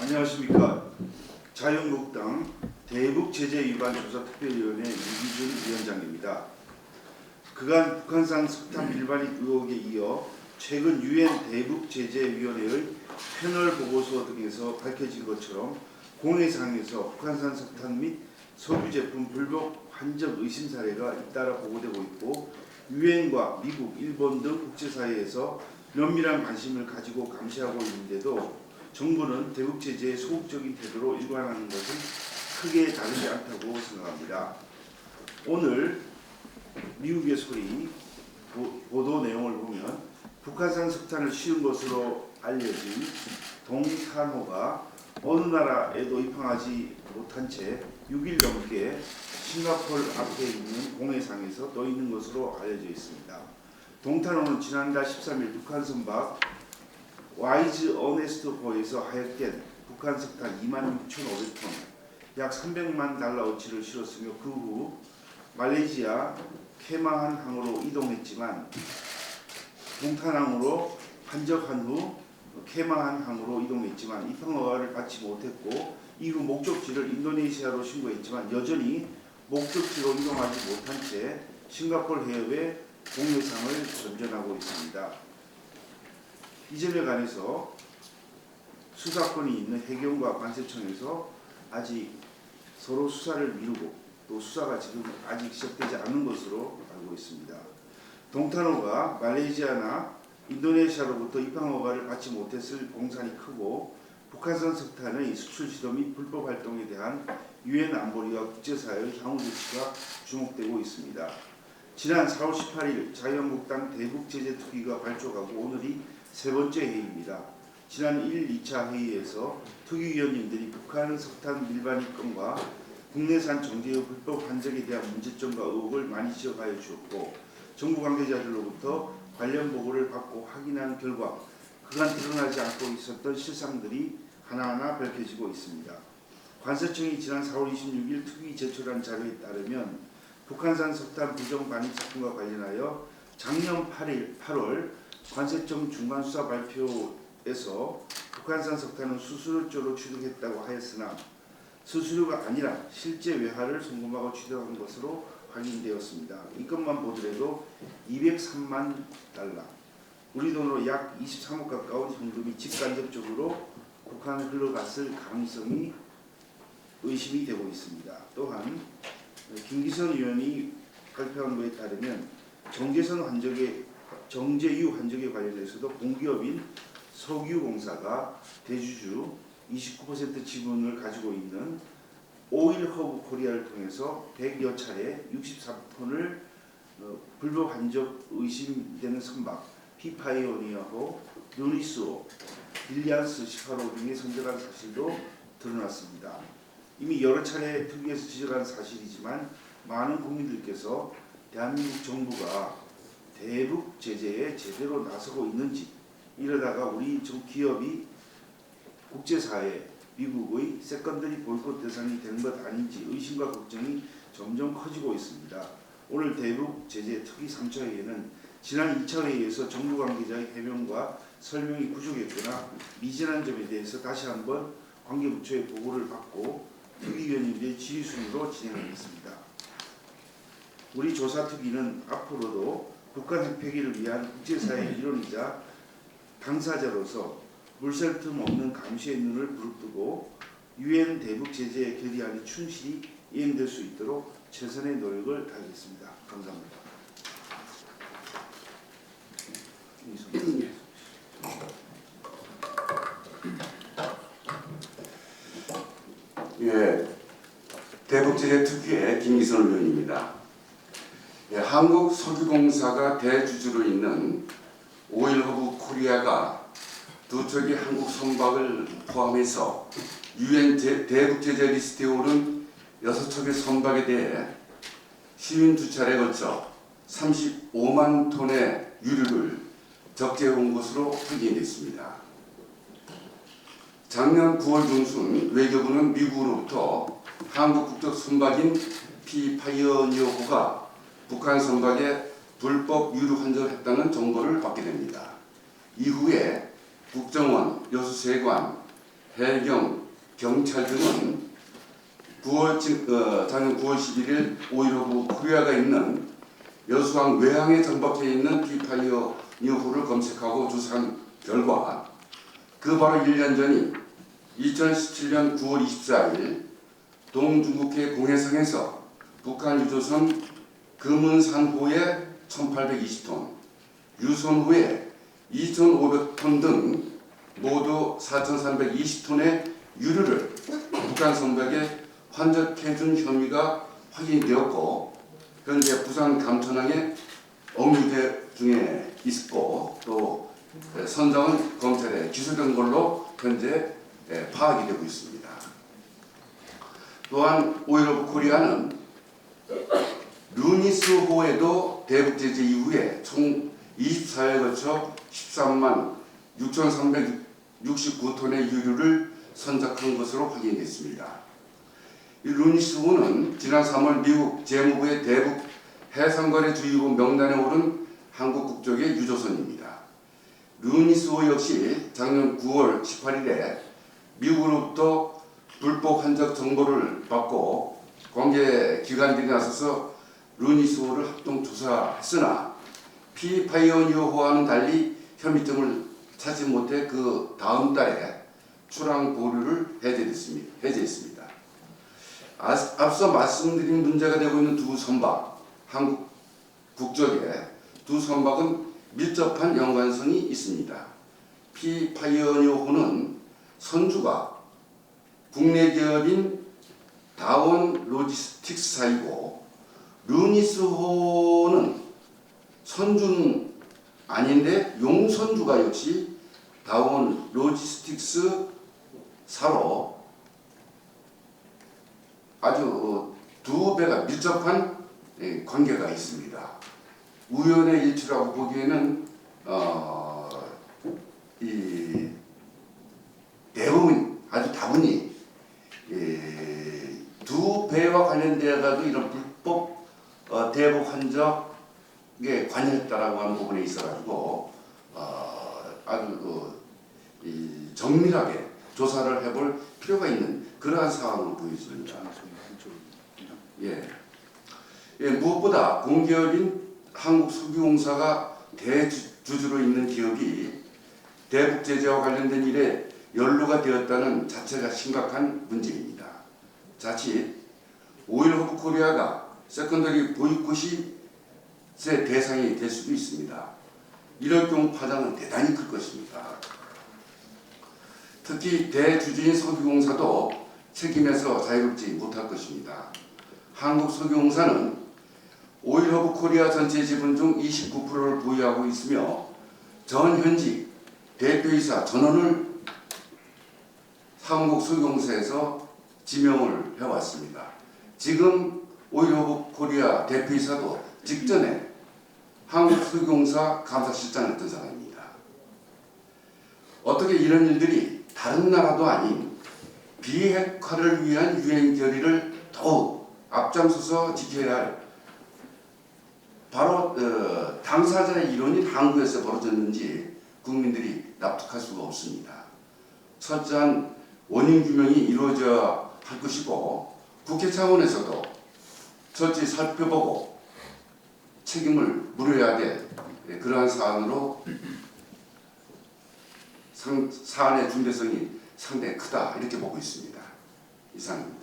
안녕하십니까. 자유한국당 대북제재위반조사특별위원회 이기준 위원장입니다. 그간 북한산 석탄 밀반입 의혹에 이어 최근 유엔 대북제재위원회의 패널 보고서 등에서 밝혀진 것처럼 공해상에서 북한산 석탄 및 석유 제품 불법 환적 의심 사례가 잇따라 보고되고 있고, 유엔과 미국, 일본 등 국제사회에서 면밀한 관심을 가지고 감시하고 있는데도 정부는 대북 제재에 소극적인 태도로 일관하는 것은 크게 다르지 않다고 생각합니다. 오늘 미국의 소리 보도 내용을 보면 북한산 석탄을 씌운 것으로 알려진 동탄호가 어느 나라에도 입항하지 못한 채 6일 넘게 싱가포르 앞에 있는 공해상에서 떠 있는 것으로 알려져 있습니다. 동탄호는 지난달 13일 북한 선박 와이즈 어네스트호에서 하역된 북한 석탄 26,500톤, 약 300만 달러어치를 실었으며 그 후 말레이시아 케마한 항으로 이동했지만 동탄항으로 환적한 후 케마한 항으로 이동했지만 입항 허가를 받지 못했고, 이후 목적지를 인도네시아로 신고했지만 여전히 목적지로 이동하지 못한 채 싱가포르 해협의 공해상을 전전하고 있습니다. 이 점에 관해서 수사권이 있는 해경과 관세청에서 아직 서로 수사를 미루고 또 수사가 지금 아직 시작되지 않은 것으로 알고 있습니다. 동탄호가 말레이시아나 인도네시아로부터 입항 허가를 받지 못했을 공산이 크고, 북한산 석탄의 수출 시도 및 불법 활동에 대한 유엔 안보리와 국제사회의 향후 조치가 주목되고 있습니다. 지난 4월 18일 자유한국당 대북제재특위가 발족하고 오늘이 세 번째 회의입니다. 지난 1, 2차 회의에서 특위위원님들이 북한 석탄 밀반입 건과 국내산 정제의 불법 환적에 대한 문제점과 의혹을 많이 지적하여 주었고, 정부 관계자들로부터 관련 보고를 받고 확인한 결과 그간 드러나지 않고 있었던 실상들이 하나하나 밝혀지고 있습니다. 관세청이 지난 4월 26일 특위 제출한 자료에 따르면 북한산 석탄 부정 반입 사건과 관련하여 작년 8월 관세청 중간수사 발표에서 북한산 석탄은 수수료조로 취득했다고 하였으나 수수료가 아니라 실제 외화를 송금하고 취득한 것으로 확인되었습니다. 이것만 보더라도 203만 달러, 우리 돈으로 약 23억 가까운 현금이 직간접적으로 북한에 흘러갔을 가능성이 의심이 되고 있습니다. 또한 김기선 의원이 발표한 것에 따르면 정제유 환적에 관련해서도 공기업인 석유공사가 대주주 29% 지분을 가지고 있는 오일 허브 코리아를 통해서 100여 차례 63톤을 불법 환적 의심되는 선박 피파이오니아호, 루니스호, 빌리안스 18호 등에 선적한 사실도 드러났습니다. 이미 여러 차례 특위에서 지적한 사실이지만 많은 국민들께서 대한민국 정부가 대북 제재에 제대로 나서고 있는지, 이러다가 우리 기업이 국제사회, 미국의 세컨더리 보이콧 대상이 된 것 아닌지 의심과 걱정이 점점 커지고 있습니다. 오늘 대북 제재 특위 3차 회의는 지난 2차 회의에서 정부 관계자의 해명과 설명이 부족했거나 미진한 점에 대해서 다시 한번 관계부처의 보고를 받고 특위위원님들의 지휘순으로 진행하겠습니다. 우리 조사특위는 앞으로도 북한 핵폐기를 위한 국제사회의 일원이자 당사자로서 물샐 틈 없는 감시의 눈을 부릅뜨고 유엔 대북 제재 결의안이 충실히 이행될 수 있도록 최선의 노력을 다하겠습니다. 감사합니다. 예, 대북제재특위의 김기선 의원입니다. 예, 한국석유공사가 대주주로 있는 오일허브 코리아가 두 척의 한국 선박을 포함해서 유엔 대북제재 리스트에 오른 6척의 선박에 대해 52차례에 걸쳐 35만 톤의 유류를 적재해온 것으로 확인됐습니다. 작년 9월 중순 외교부는 미국으로부터 한국 국적 선박인 피파이어니어호가 북한 선박에 불법 유류 환적을 했다는 정보를 받게 됩니다. 이후에 국정원, 여수세관, 해경, 경찰 등은 작년 9월 11일 5.15 코리아가 있는 여수항 외항에 정박해 있는 피파이어 니호를 검색하고 조사한 결과 그 바로 1년 전인 2017년 9월 24일 동중국해 공해상에서 북한 유조선 금은산호에 1820톤, 유선호에 2500톤 등 모두 4320톤의 유류를 북한 선박에 환적해준 혐의가 확인되었고 현재 부산 감천항에 억류대 중에 있고 또 선장은 검찰에 기소된 걸로 현재 파악이 되고 있습니다. 또한 5.15 코리아는 루니스호에도 대북 제재 이후에 총 24회에 걸쳐 13만 6,369톤의 유류를 선적한 것으로 확인됐습니다. 이 루니스호는 지난 3월 미국 재무부의 대북 해상거래 주의국 명단에 오른 한국 국적의 유조선입니다. 루니스호 역시 작년 9월 18일에 미국으로부터 불법 환적 정보를 받고 관계 기관들이 나서서 루니스호를 합동 조사했으나 피파이오니어호와는 달리 혐의점을 찾지 못해 그 다음 달에 출항 보류를 해제했습니다. 앞서 말씀드린 문제가 되고 있는 두 선박, 한국 국적의 두 선박은 밀접한 연관성이 있습니다. 피파이오니어호는 선주가 국내 기업인 다원 로지스틱스사이고 루니스호는 선주는 아닌데 용선주가 역시 다원 로지스틱스사로 아주 두 배가 밀접한 관계가 있습니다. 우연의 일치라고 보기에는 이 대부분 아주 다분히 두 배와 관련되어가지고 이런 불법 대북 환적에 관여했다라고 하는 부분에 있어가지고 아주 정밀하게 조사를 해볼 필요가 있는 그러한 상황으로 보여집니다. 무엇보다 공기업인 한국석유공사가 대주주로 있는 기업이 대북 제재와 관련된 일에 연루가 되었다는 자체가 심각한 문제입니다. 자칫 5.15 코리아가 세컨더리 보이콧의 대상이 될 수도 있습니다. 이럴 경우 파장은 대단히 클 것입니다. 특히 대주주인 석유공사도 책임에서 자유롭지 못할 것입니다. 한국석유공사는 5.15 코리아 전체 지분 중 29%를 보유하고 있으며 전현직 대표이사 전원을 한국석유공사에서 지명을 해왔습니다. 지금 5.15 코리아 대표이사도 직전에 한국석유공사 감사실장을 했던 사람입니다. 어떻게 이런 일들이 다른 나라도 아닌 비핵화를 위한 유엔 결의를 더욱 앞장서서 지켜야 할 바로 당사자의 이론이 한국에서 벌어졌는지 국민들이 납득할 수가 없습니다. 철저한 원인 규명이 이루어져야 할 것이고 국회 차원에서도 철저히 살펴보고 책임을 물어야 될 그러한 사안으로 사안의 중대성이 상당히 크다 이렇게 보고 있습니다. 이상입니다.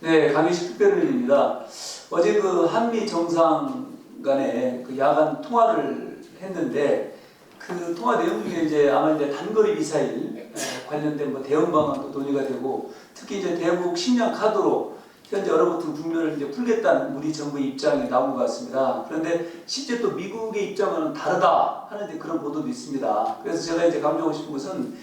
네, 강유식 특별위원입니다. 어제 그 한미 정상 간에 그 야간 통화를 했는데 그 통화 내용 중에 이제 아마 이제 단거리 미사일 관련된 뭐 대응 방안도 논의가 되고 특히 이제 대북 식량 카드로 현재 얼어붙은 국면을 이제 풀겠다는 우리 정부의 입장이 나온 것 같습니다. 그런데 실제 또 미국의 입장과는 다르다 하는 이제 그런 보도도 있습니다. 그래서 제가 이제 강조하고 싶은 것은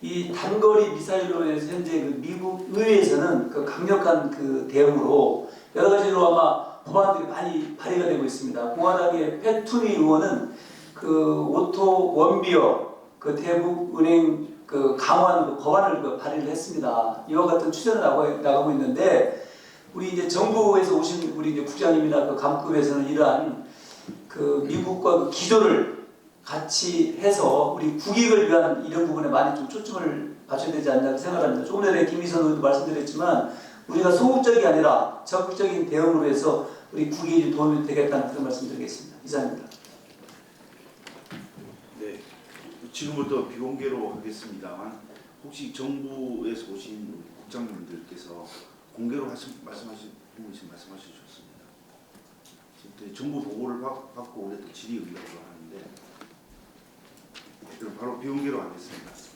이 단거리 미사일로 해서 현재 그 미국 의회에서는 그 강력한 그 대응으로 여러 가지로 아마 법안들이 많이 발의가 되고 있습니다. 공화당의 패투리 의원은 그 오토 원비어 그 대북은행 그 강화하는 그 법안을 그 발의를 했습니다. 이와 같은 추진을 나가고 있는데 우리 이제 정부에서 오신 우리 이제 국장님이나 그 감급에서는 이러한 그 미국과 그 기조를 같이 해서 우리 국익을 위한 이런 부분에 많이 좀 초점을 맞춰야 되지 않냐고 생각합니다. 조금 전에 김희선 의원도 말씀드렸지만 우리가 소극적이 아니라 적극적인 대응으로 해서 우리 국익에 도움이 되겠다는 그런 말씀드리겠습니다. 이상입니다. 네, 지금부터 비공개로 하겠습니다만 혹시 정부에서 오신 국장님들께서 공개로 말씀하신 말씀하셨습니다. 지금 정부 보고를 받고 우리 또 질의응답을 하는데 그럼 바로 비공개로 하겠습니다.